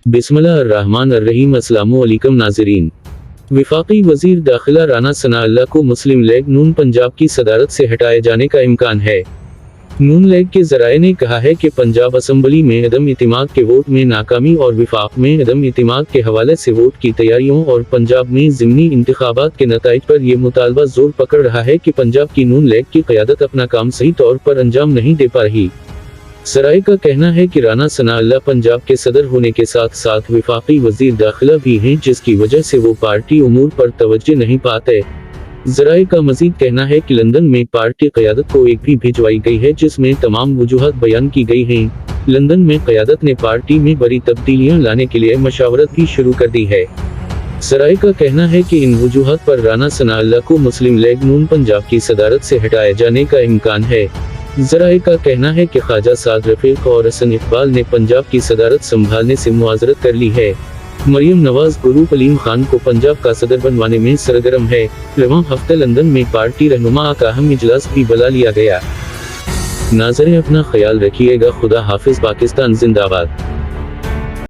बिस्मिल्लाहिर्रहमानिर्रहीम। अस्सलामु अलैकुम नाज़रीन। वफाकी वज़ीर दाखिला राना सनाउल्लाह को मुस्लिम लीग नून पंजाब की सदारत से हटाए जाने का इम्कान है। नून लीग के ज़राए ने कहा है कि पंजाब असम्बली में अदम इतिमाद के वोट में नाकामी और वफाक में अदम इतिमाद के हवाले से वोट की तैयारियों और पंजाब में ज़िमनी इंतखाबात के नताइज पर यह मुतालबा जोर पकड़ रहा है कि पंजाब की नून लीग की क़यादत अपना काम सही तौर पर अंजाम नहीं दे पा रही। ज़राए का कहना है कि राना सनाउल्लाह पंजाब के सदर होने के साथ साथ वफाकी वज़ीर दाखिला भी हैं, जिसकी वजह से वो पार्टी उमूर पर तवज्जो नहीं पाते। ज़राए का मज़ीद कहना है कि लंदन में पार्टी क़यादत को एक भी भिजवाई गई है, जिसमें तमाम वजूहात बयान की गई हैं। लंदन में क़यादत ने पार्टी में बड़ी तब्दीलियां लाने के लिए मशावरत भी शुरू कर दी है। ज़राए का कहना है कि इन वजूहात पर राना सनाउल्लाह को मुस्लिम लीग नून पंजाब की सदारत से हटाए जाने का इम्कान है। ज़राए का कहना है कि ख्वाजा साद रफ़ीक और हसन इकबाल ने पंजाब की सदारत संभालने से मुआज़रत कर ली है। मरियम नवाज गुरूप अलीम खान को पंजाब का सदर बनवाने में सरगर्म है। रवां हफ्ते लंदन में पार्टी रहनुमा का अहम इजलास भी बुला लिया गया। नाज़रीन, अपना ख्याल रखिएगा। खुदा हाफिज़। पाकिस्तान जिंदाबाद।